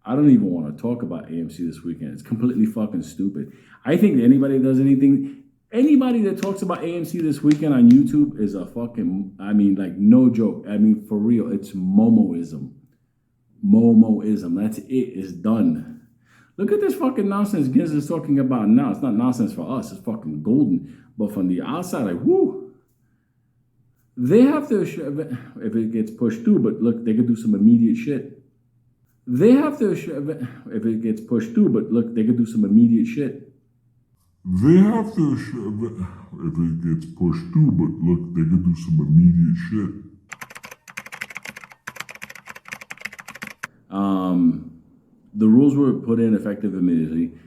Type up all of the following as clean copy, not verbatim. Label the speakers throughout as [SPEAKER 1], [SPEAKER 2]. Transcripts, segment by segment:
[SPEAKER 1] I don't even want to talk about AMC this weekend. It's completely fucking stupid. I think that anybody that does anything, anybody that talks about AMC this weekend on YouTube is a fucking, I mean, like, no joke. I mean, for real, it's Momoism. Momoism. That's it. It's done. Look at this fucking nonsense Gensler's talking about now. It's not nonsense for us. It's fucking golden. But from the outside, like, whoo. They have to, if it gets pushed through, but look, they could do some immediate shit. They have to, if it gets pushed through, but look, they could do some immediate shit. They have to, if it gets pushed through, but look, they could do some immediate shit. The rules were put in effective immediately.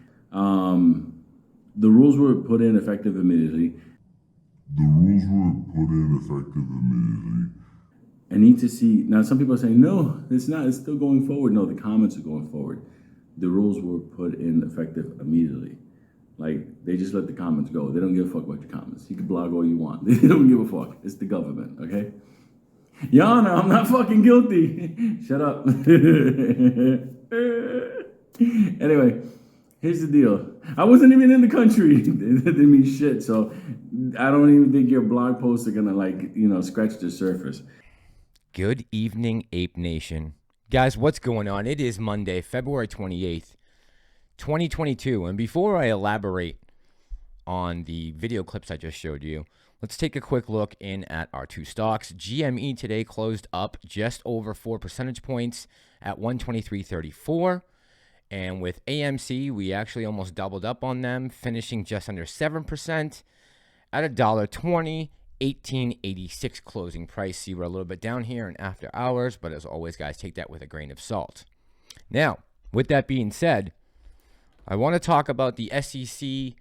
[SPEAKER 1] The rules were put in effective immediately. I need to see, now some people are saying, no, it's not, it's still going forward. No, the comments are going forward. The rules were put in effective immediately. Like, they just let the comments go. They don't give a fuck about your comments. You can blog all you want. They don't give a fuck. It's the government, okay? Your Honor, I'm not fucking guilty. Shut up. Anyway, here's the deal. I wasn't even in the country. It didn't mean shit, so I don't even think your blog posts are gonna, like, you know, scratch the surface.
[SPEAKER 2] Good evening, Ape Nation. Guys, what's going on? It is Monday, February 28th, 2022. And before I elaborate on the video clips I just showed you, let's take a quick look in at our two stocks. GME today closed up just over 4 percentage points at 123.34. And with AMC, we actually almost doubled up on them, finishing just under 7% at $1.20. 1886 closing price. See, we're a little bit down here in after hours, but as always, guys, take that with a grain of salt. Now, with that being said, I want to talk about the SEC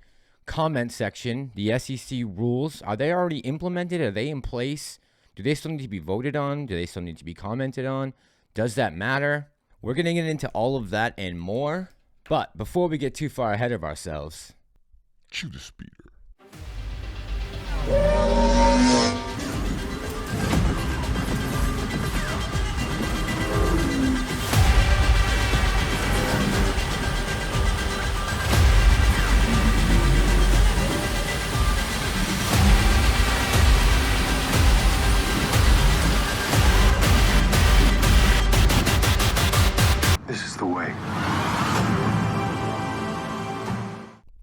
[SPEAKER 2] comment section, the SEC rules. Are they already implemented? Are they in place? Do they still need to be voted on? Do they still need to be commented on? Does that matter? We're going to get into all of that and more. But before we get too far ahead of ourselves,
[SPEAKER 3] chew the speeder.
[SPEAKER 4] This is the way.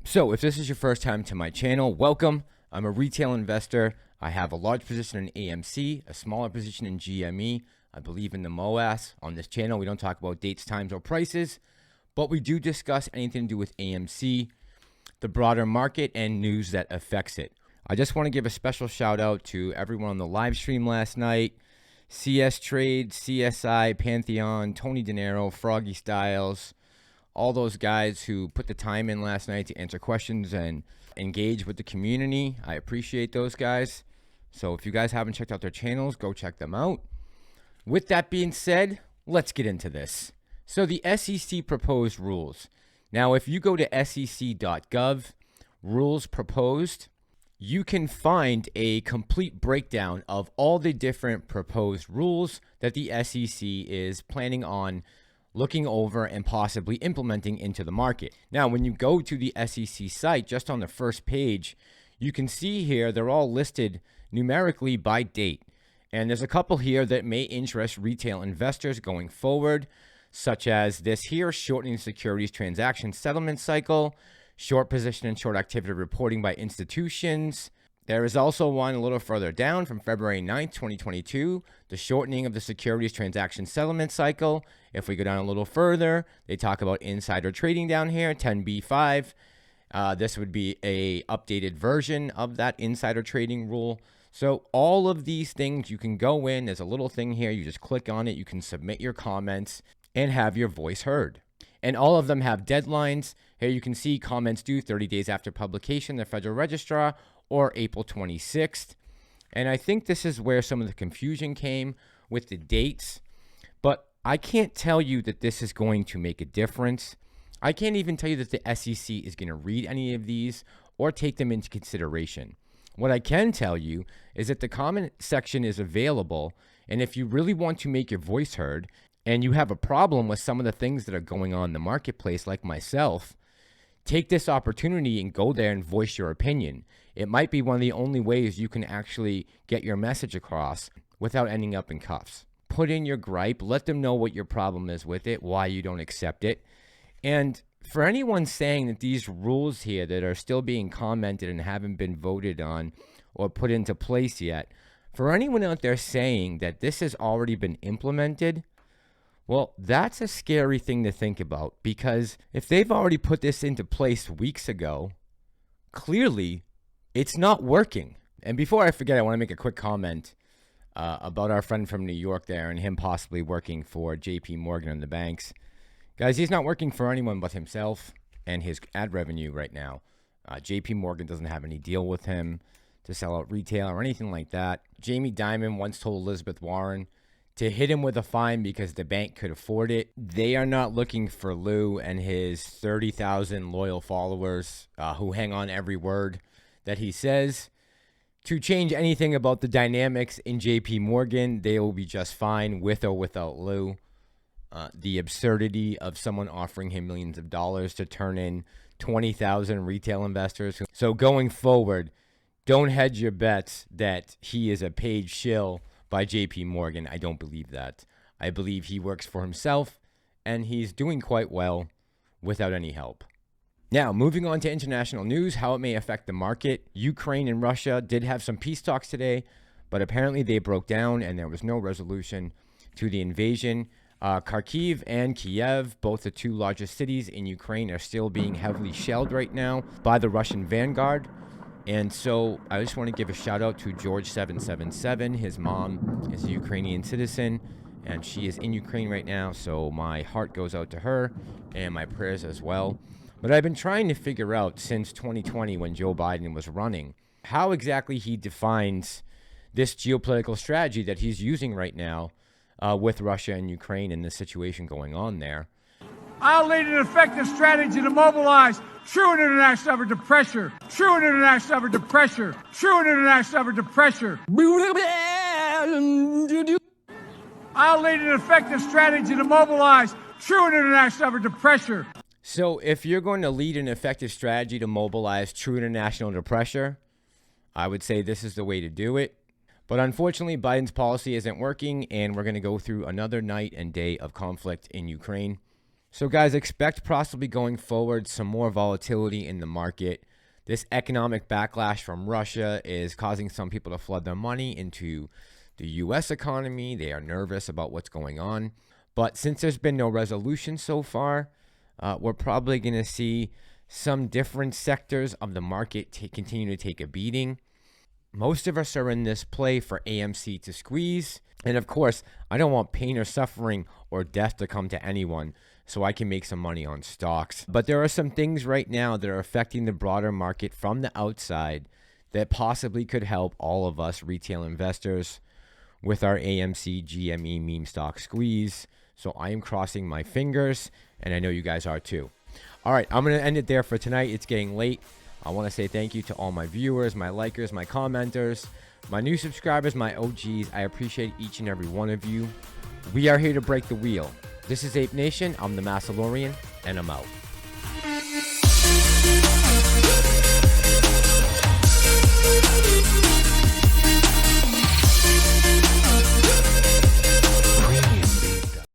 [SPEAKER 2] So if this is your first time to my channel, welcome. I'm a retail investor. I have a large position in AMC, a smaller position in GME. I believe in the MOAS. On this channel, we don't talk about dates, times, or prices, but we do discuss anything to do with AMC, the broader market, and news that affects it. I just want to give a special shout out to everyone on the live stream last night. CS Trade, CSI, Pantheon, Tony DeNiro, Froggy Styles, all those guys who put the time in last night to answer questions and engage with the community. I appreciate those guys. So if you guys haven't checked out their channels, go check them out. With that being said, let's get into this. So the SEC proposed rules. Now, if you go to sec.gov, rules proposed, you can find a complete breakdown of all the different proposed rules that the SEC is planning on looking over and possibly implementing into the market. Now, when you go to the SEC site, just on the first page, you can see here they're all listed numerically by date. And there's a couple here that may interest retail investors going forward, such as this here, shortening securities transaction settlement cycle, short position and short activity reporting by institutions. There is also one a little further down from February 9th, 2022, the shortening of the securities transaction settlement cycle. If we go down a little further, they talk about insider trading down here, 10b5. This would be a updated version of that insider trading rule. So all of these things, you can go in, there's a little thing here, you just click on it, you can submit your comments and have your voice heard. And all of them have deadlines. Here you can see comments due 30 days after publication, the Federal Registrar, or April 26th. And I think this is where some of the confusion came with the dates. But I can't tell you that this is going to make a difference. I can't even tell you that the SEC is going to read any of these or take them into consideration. What I can tell you is that the comment section is available. And if you really want to make your voice heard, and you have a problem with some of the things that are going on in the marketplace, like myself, take this opportunity and go there and voice your opinion. It might be one of the only ways you can actually get your message across without ending up in cuffs. Put in your gripe, let them know what your problem is with it, why you don't accept it. And for anyone saying that these rules here that are still being commented and haven't been voted on or put into place yet, for anyone out there saying that this has already been implemented, well, that's a scary thing to think about, because if they've already put this into place weeks ago, clearly it's not working. And before I forget, I want to make a quick comment about our friend from New York there and him possibly working for JP Morgan and the banks. Guys, he's not working for anyone but himself and his ad revenue right now. JP Morgan doesn't have any deal with him to sell out retail or anything like that. Jamie Dimon once told Elizabeth Warren to hit him with a fine because the bank could afford it. They are not looking for Lou and his 30,000 loyal followers who hang on every word that he says to change anything about the dynamics in JP Morgan. They will be just fine with or without Lou. The absurdity of someone offering him millions of dollars to turn in 20,000 retail investors. So going forward, don't hedge your bets that he is a paid shill by JP Morgan. I don't believe that. I believe he works for himself and he's doing quite well without any help. Now, moving on to international news, how it may affect the market. Ukraine and Russia did have some peace talks today, but apparently they broke down and there was no resolution to the invasion. Kharkiv and Kiev, both the two largest cities in Ukraine, are still being heavily shelled right now by the Russian vanguard. And so I just want to give a shout out to George777. His mom is a Ukrainian citizen and she is in Ukraine right now. So my heart goes out to her and my prayers as well. But I've been trying to figure out since 2020 when Joe Biden was running, how exactly he defines this geopolitical strategy that he's using right now with Russia and Ukraine and the situation going on there.
[SPEAKER 3] I'll lead an effective strategy to mobilize true international effort to pressure, true international effort to pressure, true international effort to pressure. I'll lead an effective strategy to mobilize true international effort to pressure.
[SPEAKER 2] So if you're going to lead an effective strategy to mobilize true international pressure, I would say this is the way to do it. But unfortunately, Biden's policy isn't working, and we're going to go through another night and day of conflict in Ukraine. So guys, expect possibly going forward some more volatility in the market. This economic backlash from Russia is causing some people to flood their money into the U.S. economy. They are nervous about what's going on. But since there's been no resolution so far, we're probably going to see some different sectors of the market continue to take a beating. Most of us are in this play for AMC to squeeze. And of course, I don't want pain or suffering or death to come to anyone so I can make some money on stocks. But there are some things right now that are affecting the broader market from the outside that possibly could help all of us retail investors with our AMC GME meme stock squeeze. So I am crossing my fingers, and I know you guys are too. All right, I'm going to end it there for tonight. It's getting late. I want to say thank you to all my viewers, my likers, my commenters, my new subscribers, my OGs. I appreciate each and every one of you. We are here to break the wheel. This is Ape Nation. I'm the Massalorian, and I'm out.